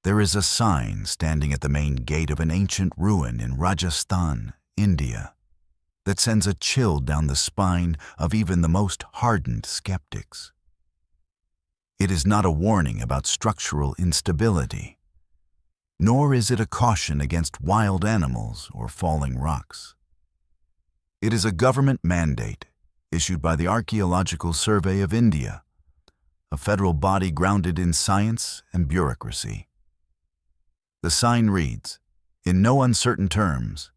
There is a sign standing at the main gate of an ancient ruin in Rajasthan, India, that sends a chill down the spine of even the most hardened skeptics. It is not a warning about structural instability, nor is it a caution against wild animals or falling rocks. It is a government mandate issued by the Archaeological Survey of India, a federal body grounded in science and bureaucracy. The sign reads, in no uncertain terms,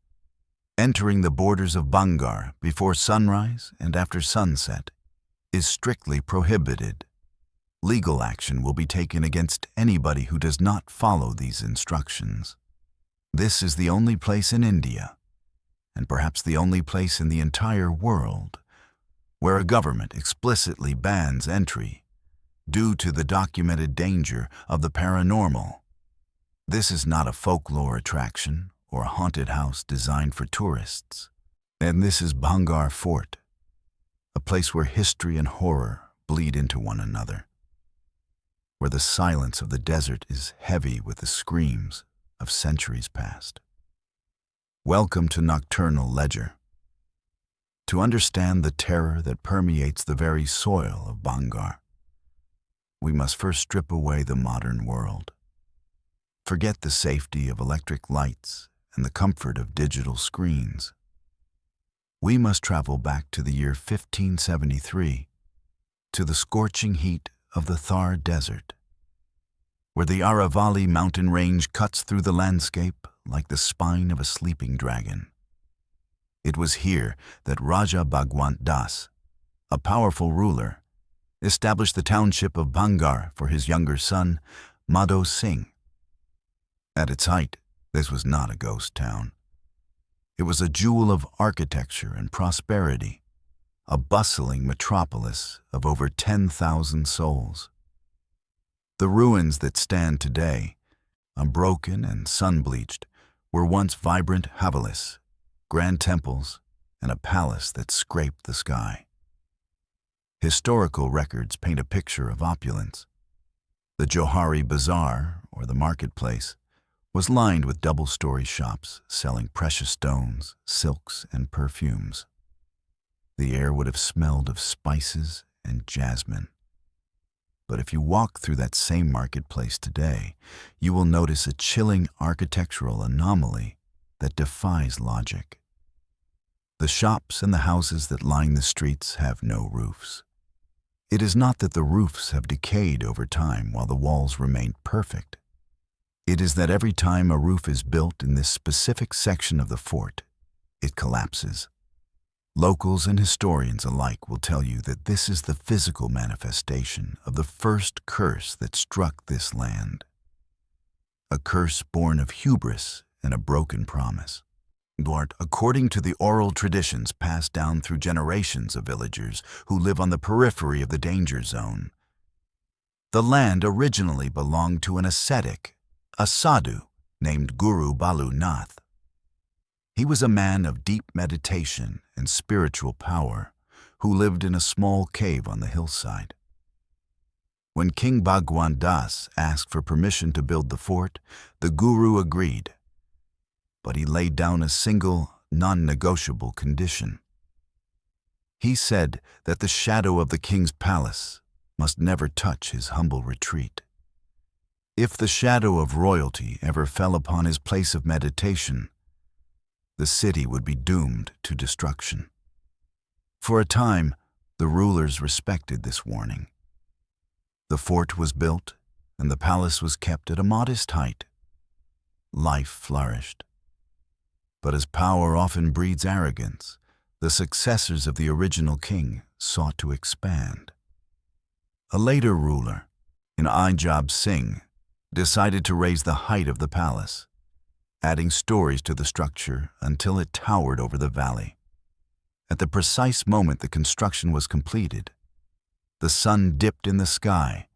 entering the borders of Bhangarh before sunrise and after sunset is strictly prohibited. Legal action will be taken against anybody who does not follow these instructions. This is the only place in India, and perhaps the only place in the entire world, where a government explicitly bans entry due to the documented danger of the paranormal. This is not a folklore attraction or a haunted house designed for tourists. And this is Bhangarh Fort, a place where history and horror bleed into one another, where the silence of the desert is heavy with the screams of centuries past. Welcome to Nocturnal Ledger. To understand the terror that permeates the very soil of Bhangarh, we must first strip away the modern world. Forget the safety of electric lights and the comfort of digital screens. We must travel back to the year 1573, to the scorching heat of the Thar Desert, where the Aravalli mountain range cuts through the landscape like the spine of a sleeping dragon. It was here that Raja Bhagwant Das, a powerful ruler, established the township of Bhangarh for his younger son, Madho Singh. At its height, this was not a ghost town. It was a jewel of architecture and prosperity, a bustling metropolis of over 10,000 souls. The ruins that stand today, unbroken and sun-bleached, were once vibrant havalis, grand temples, and a palace that scraped the sky. Historical records paint a picture of opulence. The Johari Bazaar, or the marketplace, was lined with double-story shops selling precious stones, silks, and perfumes. The air would have smelled of spices and jasmine. But if you walk through that same marketplace today, you will notice a chilling architectural anomaly that defies logic. The shops and the houses that line the streets have no roofs. It is not that the roofs have decayed over time while the walls remain perfect. It is that every time a roof is built in this specific section of the fort, it collapses. Locals and historians alike will tell you that this is the physical manifestation of the first curse that struck this land. A curse born of hubris and a broken promise. According to the oral traditions passed down through generations of villagers who live on the periphery of the danger zone, the land originally belonged to an ascetic, a sadhu named Guru Balu Nath. He was a man of deep meditation and spiritual power who lived in a small cave on the hillside. When King Bhagwan Das asked for permission to build the fort, the Guru agreed, but he laid down a single, non-negotiable condition. He said that the shadow of the king's palace must never touch his humble retreat. If the shadow of royalty ever fell upon his place of meditation, the city would be doomed to destruction. For a time, the rulers respected this warning. The fort was built, and the palace was kept at a modest height. Life flourished. But as power often breeds arrogance, the successors of the original king sought to expand. A later ruler, Ijab Singh, decided to raise the height of the palace, adding stories to the structure until it towered over the valley. At the precise moment the construction was completed, the sun dipped in the sky,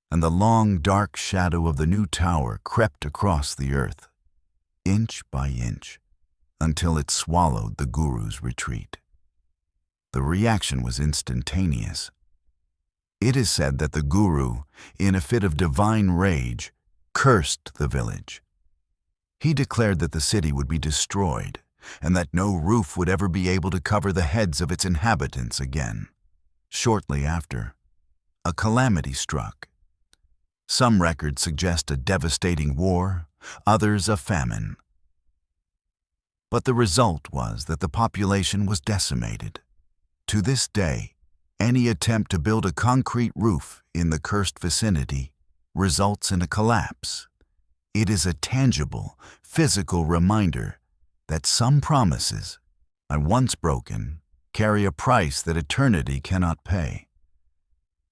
and the long, dark shadow of the new tower crept across the earth, inch by inch, until it swallowed the Guru's retreat. The reaction was instantaneous. It is said that the Guru, in a fit of divine rage, cursed the village. He declared that the city would be destroyed and that no roof would ever be able to cover the heads of its inhabitants again. Shortly after, a calamity struck. Some records suggest a devastating war, others a famine. But the result was that the population was decimated. To this day, any attempt to build a concrete roof in the cursed vicinity results in a collapse. It is a tangible, physical reminder that some promises, once broken, carry a price that eternity cannot pay.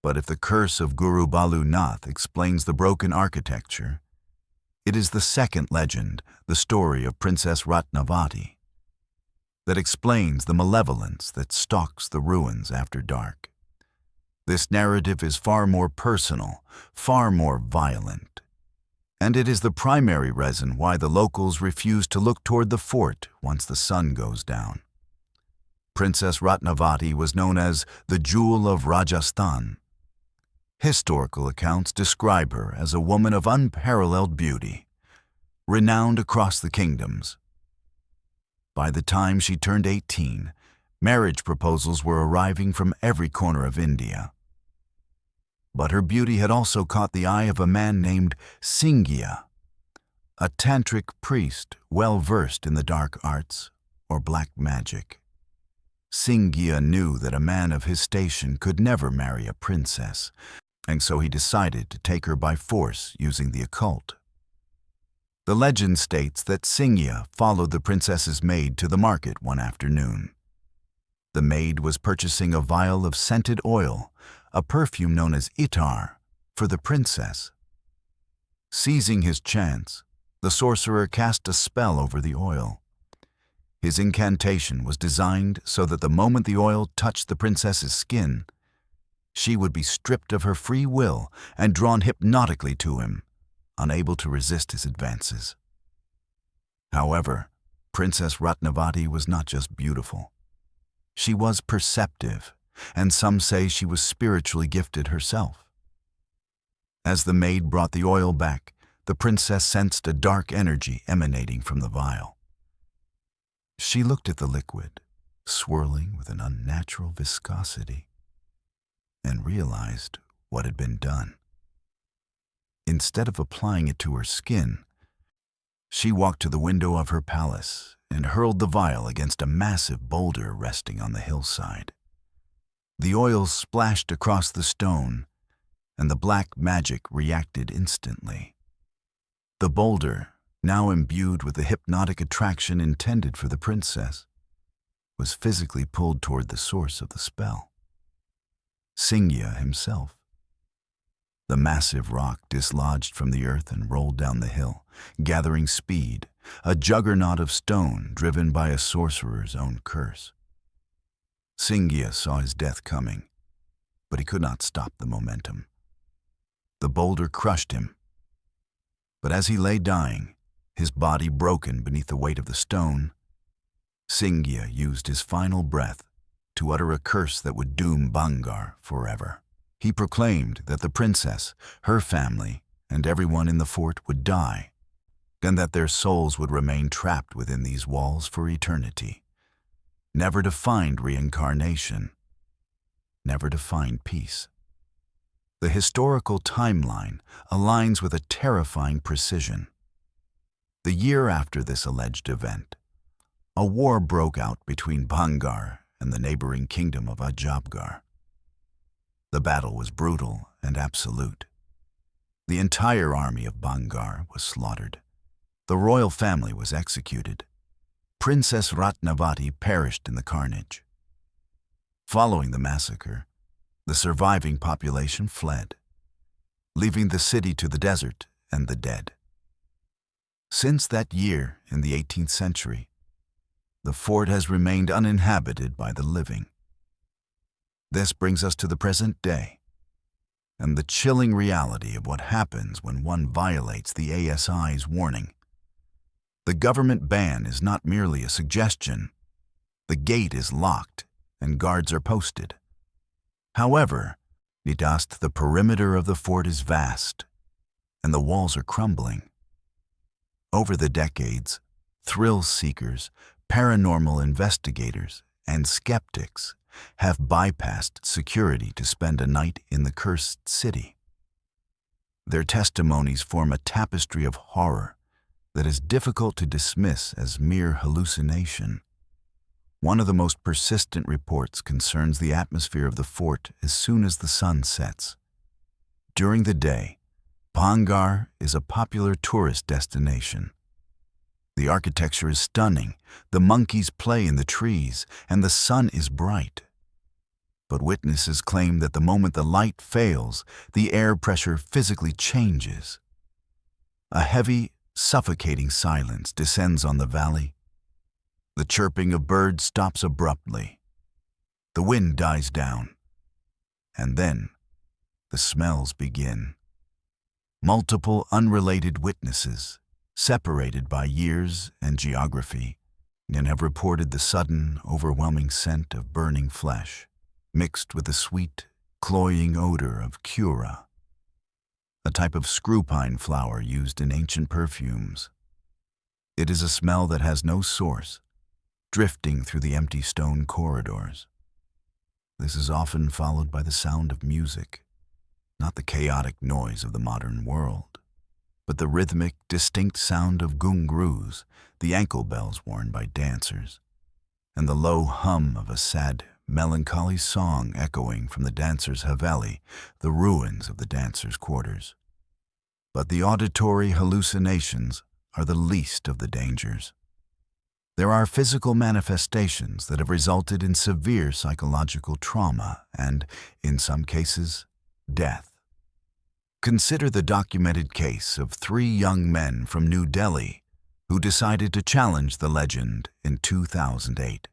But if the curse of Guru Balu Nath explains the broken architecture, it is the second legend, the story of Princess Ratnavati, that explains the malevolence that stalks the ruins after dark. This narrative is far more personal, far more violent, and it is the primary reason why the locals refuse to look toward the fort once the sun goes down. Princess Ratnavati was known as the Jewel of Rajasthan. Historical accounts describe her as a woman of unparalleled beauty, renowned across the kingdoms. By the time she turned 18, marriage proposals were arriving from every corner of India. But her beauty had also caught the eye of a man named Singhia, a tantric priest well versed in the dark arts or black magic. Singhia knew that a man of his station could never marry a princess, and so he decided to take her by force using the occult. The legend states that Singhia followed the princess's maid to the market one afternoon. The maid was purchasing a vial of scented oil, a perfume known as ittar, for the princess. Seizing his chance, the sorcerer cast a spell over the oil. His incantation was designed so that the moment the oil touched the princess's skin, she would be stripped of her free will and drawn hypnotically to him, unable to resist his advances. However, Princess Ratnavati was not just beautiful. She was perceptive, and some say she was spiritually gifted herself. As the maid brought the oil back, the princess sensed a dark energy emanating from the vial. She looked at the liquid, swirling with an unnatural viscosity, and realized what had been done. Instead of applying it to her skin, she walked to the window of her palace and hurled the vial against a massive boulder resting on the hillside. The oil splashed across the stone, and the black magic reacted instantly. The boulder, now imbued with the hypnotic attraction intended for the princess, was physically pulled toward the source of the spell, Singhia himself. The massive rock dislodged from the earth and rolled down the hill, gathering speed, a juggernaut of stone driven by a sorcerer's own curse. Singhia saw his death coming, but he could not stop the momentum. The boulder crushed him, but as he lay dying, his body broken beneath the weight of the stone, Singhia used his final breath to utter a curse that would doom Bhangarh forever. He proclaimed that the princess, her family, and everyone in the fort would die, and that their souls would remain trapped within these walls for eternity, never to find reincarnation, never to find peace. The historical timeline aligns with a terrifying precision. The year after this alleged event, a war broke out between Bhangarh and the neighboring kingdom of Ajabgarh. The battle was brutal and absolute. The entire army of Bhangarh was slaughtered. The royal family was executed. Princess Ratnavati perished in the carnage. Following the massacre, the surviving population fled, leaving the city to the desert and the dead. Since that year in the 18th century, the fort has remained uninhabited by the living. This brings us to the present day, and the chilling reality of what happens when one violates the ASI's warning. The government ban is not merely a suggestion. The gate is locked and guards are posted. However, the perimeter of the fort is vast, and the walls are crumbling. Over the decades, thrill seekers, paranormal investigators, and skeptics have bypassed security to spend a night in the cursed city. Their testimonies form a tapestry of horror that is difficult to dismiss as mere hallucination. One of the most persistent reports concerns the atmosphere of the fort as soon as the sun sets. During the day, Bhangarh is a popular tourist destination. The architecture is stunning, the monkeys play in the trees, and the sun is bright. But witnesses claim that the moment the light fails, the air pressure physically changes. A heavy, suffocating silence descends on the valley. The chirping of birds stops abruptly. The wind dies down. And then, the smells begin. Multiple unrelated witnesses, separated by years and geography, and have reported the sudden, overwhelming scent of burning flesh, mixed with the sweet, cloying odor of cura, a type of screw pine flower used in ancient perfumes. It is a smell that has no source, drifting through the empty stone corridors. This is often followed by the sound of music, not the chaotic noise of the modern world, but the rhythmic, distinct sound of gungroos, the ankle bells worn by dancers, and the low hum of a sad, melancholy song echoing from the dancers' haveli, the ruins of the dancers' quarters. But the auditory hallucinations are the least of the dangers. There are physical manifestations that have resulted in severe psychological trauma and, in some cases, death. Consider the documented case of 3 young men from New Delhi who decided to challenge the legend in 2008.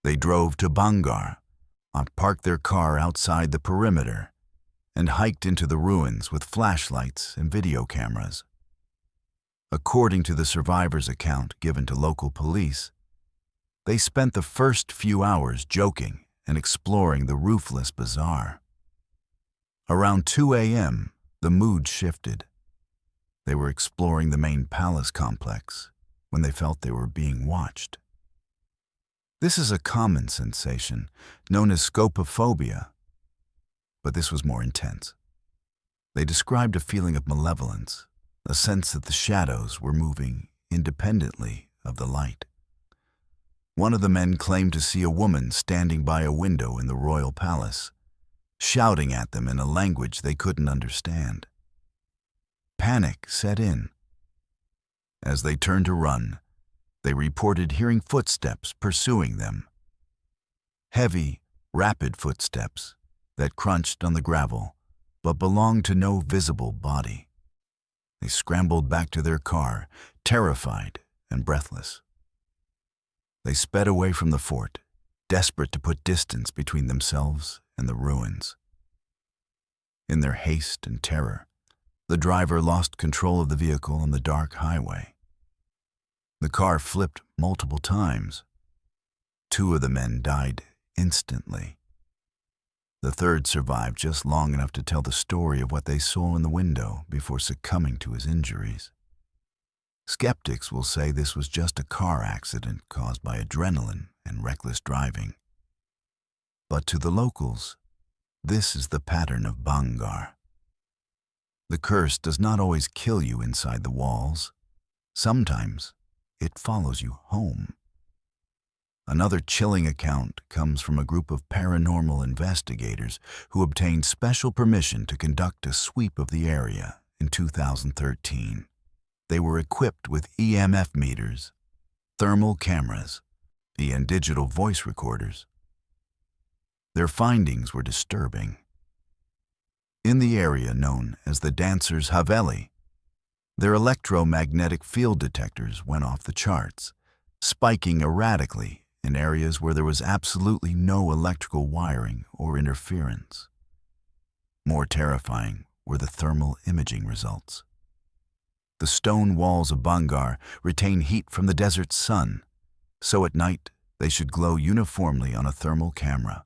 They drove to Bhangarh, parked their car outside the perimeter, and hiked into the ruins with flashlights and video cameras. According to the survivors' account given to local police, they spent the first few hours joking and exploring the roofless bazaar. Around 2 a.m., the mood shifted. They were exploring the main palace complex when they felt they were being watched. This is a common sensation known as scopophobia, but this was more intense. They described a feeling of malevolence, a sense that the shadows were moving independently of the light. One of the men claimed to see a woman standing by a window in the royal palace, shouting at them in a language they couldn't understand. Panic set in. As they turned to run, they reported hearing footsteps pursuing them. Heavy, rapid footsteps that crunched on the gravel but belonged to no visible body. They scrambled back to their car, terrified and breathless. They sped away from the fort, desperate to put distance between themselves and the ruins. In their haste and terror, the driver lost control of the vehicle on the dark highway. The car flipped multiple times. 2 of the men died instantly. The third survived just long enough to tell the story of what they saw in the window before succumbing to his injuries. Skeptics will say this was just a car accident caused by adrenaline and reckless driving. But to the locals, this is the pattern of Bhangarh. The curse does not always kill you inside the walls. Sometimes it follows you home. Another chilling account comes from a group of paranormal investigators who obtained special permission to conduct a sweep of the area in 2013. They were equipped with EMF meters, thermal cameras, and digital voice recorders. Their findings were disturbing. In the area known as the Dancers' Haveli, their electromagnetic field detectors went off the charts, spiking erratically in areas where there was absolutely no electrical wiring or interference. More terrifying were the thermal imaging results. The stone walls of Bhangarh retain heat from the desert sun, so at night they should glow uniformly on a thermal camera,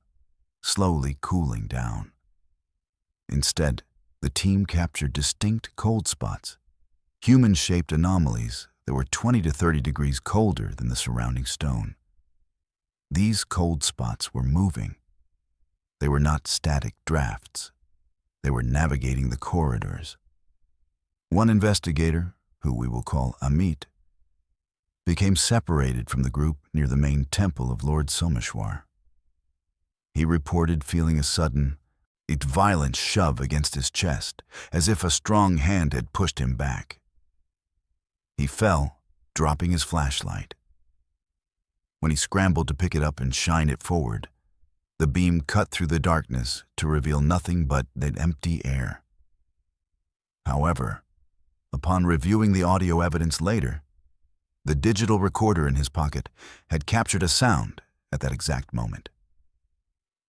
slowly cooling down. Instead, The team captured distinct cold spots, human-shaped anomalies that were 20 to 30 degrees colder than the surrounding stone. These cold spots were moving. They were not static drafts. They were navigating the corridors. One investigator, who we will call Amit, became separated from the group near the main temple of Lord Someshwar. He reported feeling a sudden, violent shove against his chest, as if a strong hand had pushed him back. He fell, dropping his flashlight. When he scrambled to pick it up and shine it forward, the beam cut through the darkness to reveal nothing but that empty air. However, upon reviewing the audio evidence later, the digital recorder in his pocket had captured a sound at that exact moment.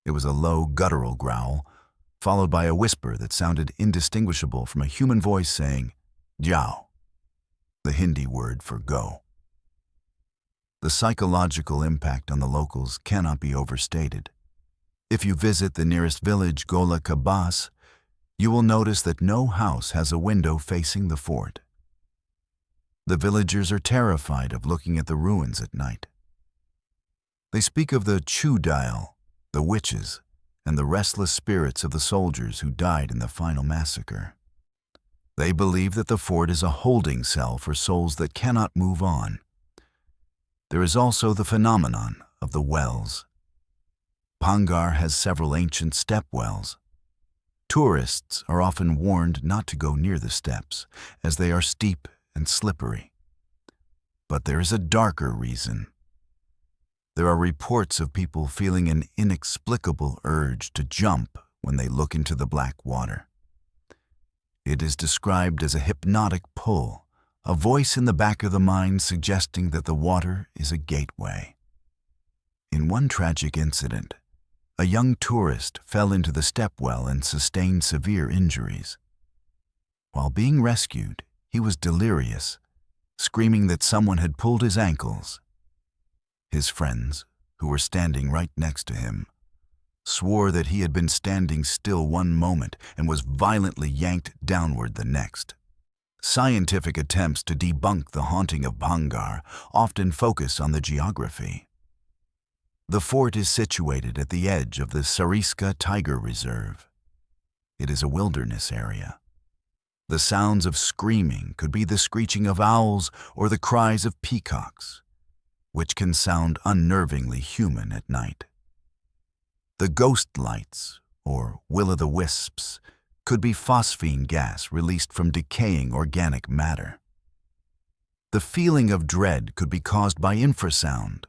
It was a low, guttural growl, followed by a whisper that sounded indistinguishable from a human voice saying, "Jao," the Hindi word for go. The psychological impact on the locals cannot be overstated. If you visit the nearest village, Gola Kabas, you will notice that no house has a window facing the fort. The villagers are terrified of looking at the ruins at night. They speak of the Chudile, the witches, and the restless spirits of the soldiers who died in the final massacre. They believe that the fort is a holding cell for souls that cannot move on. There is also the phenomenon of the wells. Bhangarh has several ancient step wells. Tourists are often warned not to go near the steps, as they are steep and slippery. But there is a darker reason. There are reports of people feeling an inexplicable urge to jump when they look into the black water. It is described as a hypnotic pull, a voice in the back of the mind suggesting that the water is a gateway. In one tragic incident, a young tourist fell into the stepwell and sustained severe injuries. While being rescued, he was delirious, screaming that someone had pulled his ankles. His friends, who were standing right next to him, swore that he had been standing still one moment and was violently yanked downward the next. Scientific attempts to debunk the haunting of Bhangarh often focus on the geography. The fort is situated at the edge of the Sariska Tiger Reserve. It is a wilderness area. The sounds of screaming could be the screeching of owls or the cries of peacocks, which can sound unnervingly human at night. The ghost lights, or will-o'-the-wisps, could be phosphine gas released from decaying organic matter. The feeling of dread could be caused by infrasound,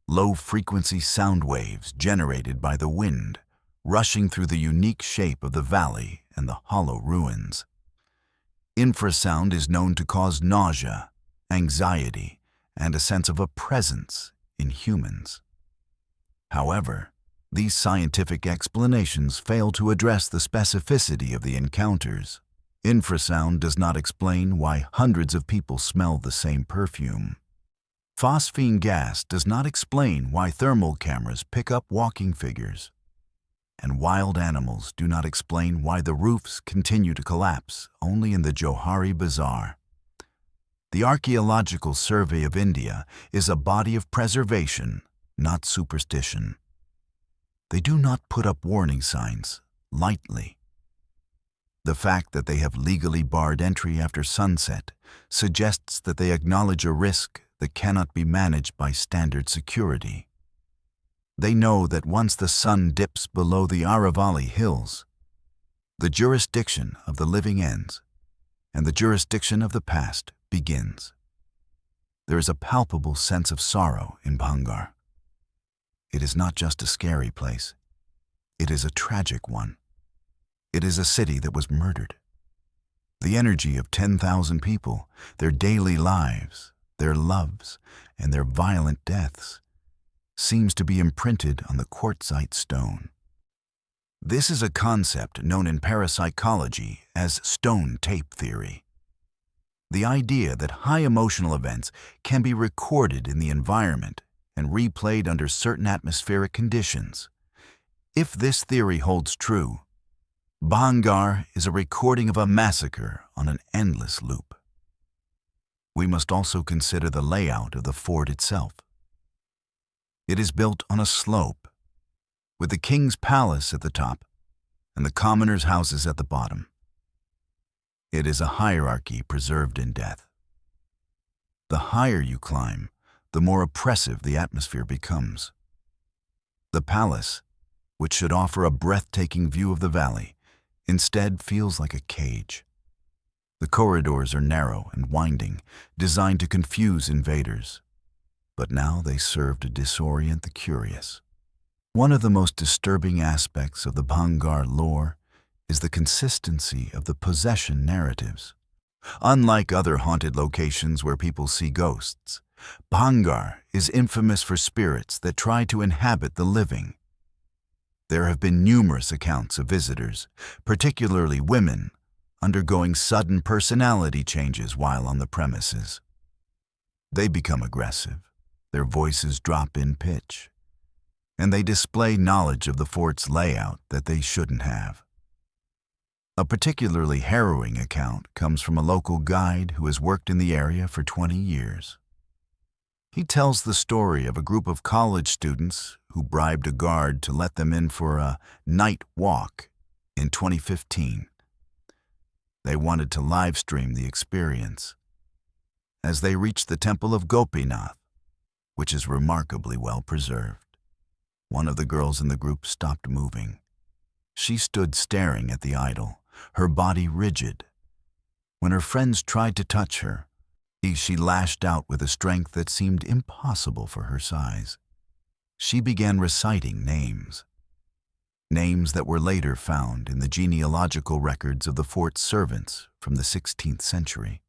low-frequency sound waves generated by the wind, rushing through the unique shape of the valley and the hollow ruins. Infrasound is known to cause nausea, anxiety, and a sense of a presence in humans. However, these scientific explanations fail to address the specificity of the encounters. Infrasound does not explain why hundreds of people smell the same perfume. Phosphine gas does not explain why thermal cameras pick up walking figures. And wild animals do not explain why the roofs continue to collapse only in the Johari Bazaar. The Archaeological Survey of India is a body of preservation, not superstition. They do not put up warning signs lightly. The fact that they have legally barred entry after sunset suggests that they acknowledge a risk that cannot be managed by standard security. They know that once the sun dips below the Aravalli Hills, the jurisdiction of the living ends, and the jurisdiction of the past begins. There is a palpable sense of sorrow in Bhangarh. It is not just a scary place. It is a tragic one. It is a city that was murdered. The energy of 10,000 people, their daily lives, their loves, and their violent deaths seems to be imprinted on the quartzite stone. This is a concept known in parapsychology as stone tape theory. The idea that high emotional events can be recorded in the environment and replayed under certain atmospheric conditions. If this theory holds true, Bhangarh is a recording of a massacre on an endless loop. We must also consider the layout of the fort itself. It is built on a slope, with the king's palace at the top and the commoners' houses at the bottom. It is a hierarchy preserved in death. The higher you climb, the more oppressive the atmosphere becomes. The palace, which should offer a breathtaking view of the valley, instead feels like a cage. The corridors are narrow and winding, designed to confuse invaders. But now they serve to disorient the curious. One of the most disturbing aspects of the Bhangarh lore is the consistency of the possession narratives. Unlike other haunted locations where people see ghosts, Bhangarh is infamous for spirits that try to inhabit the living. There have been numerous accounts of visitors, particularly women, undergoing sudden personality changes while on the premises. They become aggressive, their voices drop in pitch, and they display knowledge of the fort's layout that they shouldn't have. A particularly harrowing account comes from a local guide who has worked in the area for 20 years. He tells the story of a group of college students who bribed a guard to let them in for a night walk in 2015. They wanted to live stream the experience. As they reached the temple of Gopinath, which is remarkably well preserved, one of the girls in the group stopped moving. She stood staring at the idol, her body rigid. When her friends tried to touch her, she lashed out with a strength that seemed impossible for her size. She began reciting names that were later found in the genealogical records of the fort's servants from the 16th century.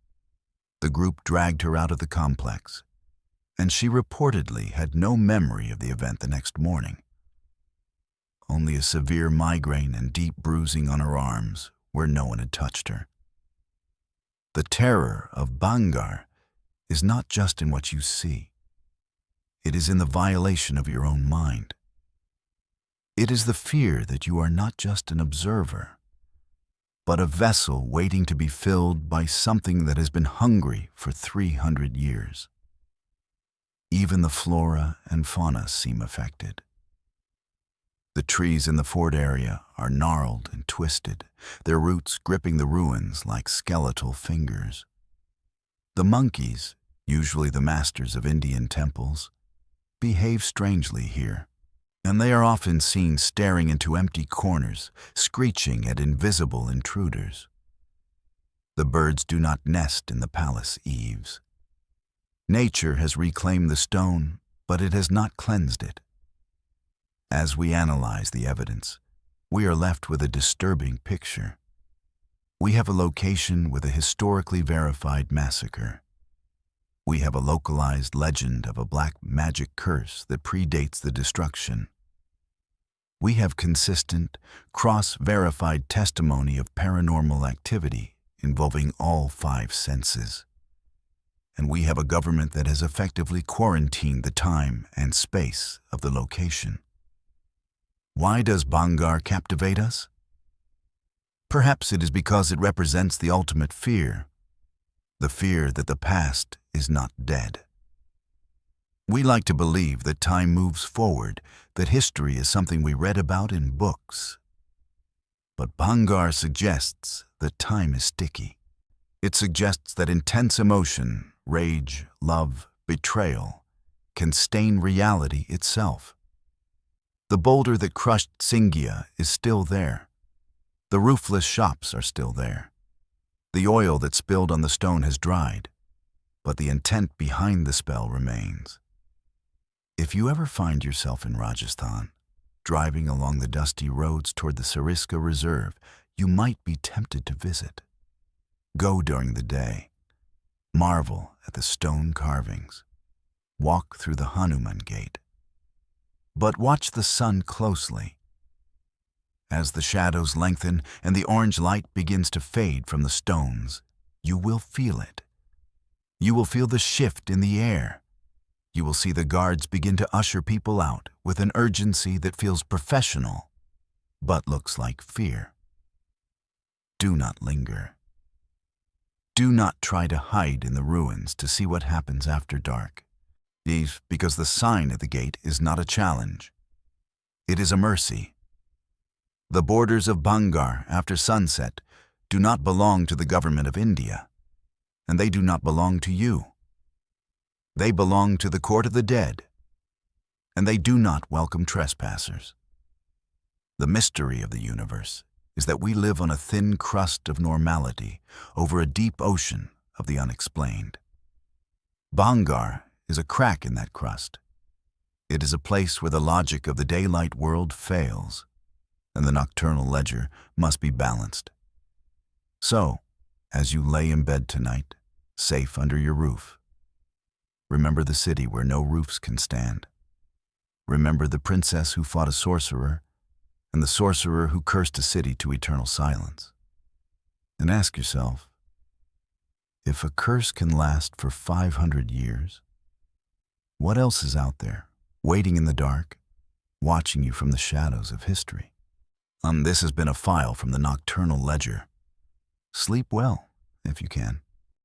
The group dragged her out of the complex, and she reportedly had no memory of the event the next morning. Only a severe migraine and deep bruising on her arms where no one had touched her. The terror of Bhangarh is not just in what you see. It is in the violation of your own mind. It is the fear that you are not just an observer, but a vessel waiting to be filled by something that has been hungry for 300 years. Even the flora and fauna seem affected. The trees in the fort area are gnarled and twisted, their roots gripping the ruins like skeletal fingers. The monkeys, usually the masters of Indian temples, behave strangely here, and they are often seen staring into empty corners, screeching at invisible intruders. The birds do not nest in the palace eaves. Nature has reclaimed the stone, but it has not cleansed it. As we analyze the evidence, we are left with a disturbing picture. We have a location with a historically verified massacre. We have a localized legend of a black magic curse that predates the destruction. We have consistent, cross-verified testimony of paranormal activity involving all 5 senses. And we have a government that has effectively quarantined the time and space of the location. Why does Bhangarh captivate us? Perhaps it is because it represents the ultimate fear, the fear that the past is not dead. We like to believe that time moves forward, that history is something we read about in books. But Bhangarh suggests that time is sticky. It suggests that intense emotion, rage, love, betrayal, can stain reality itself. The boulder that crushed Singhia is still there. The roofless shops are still there. The oil that spilled on the stone has dried, but the intent behind the spell remains. If you ever find yourself in Rajasthan, driving along the dusty roads toward the Sariska Reserve, you might be tempted to visit. Go during the day. Marvel at the stone carvings. Walk through the Hanuman Gate. But watch the sun closely. As the shadows lengthen and the orange light begins to fade from the stones, you will feel it. You will feel the shift in the air. You will see the guards begin to usher people out with an urgency that feels professional, but looks like fear. Do not linger. Do not try to hide in the ruins to see what happens after dark. Because the sign at the gate is not a challenge. It is a mercy. The borders of Bhangarh after sunset do not belong to the government of India, and they do not belong to you. They belong to the court of the dead, and they do not welcome trespassers. The mystery of the universe is that we live on a thin crust of normality over a deep ocean of the unexplained. Bhangarh is a crack in that crust. It is a place where the logic of the daylight world fails, and the nocturnal ledger must be balanced. So, as you lay in bed tonight, safe under your roof, remember the city where no roofs can stand. Remember the princess who fought a sorcerer, and the sorcerer who cursed a city to eternal silence. And ask yourself, if a curse can last for 500 years, what else is out there, waiting in the dark, watching you from the shadows of history? This has been a file from the Nocturnal Ledger. Sleep well, if you can.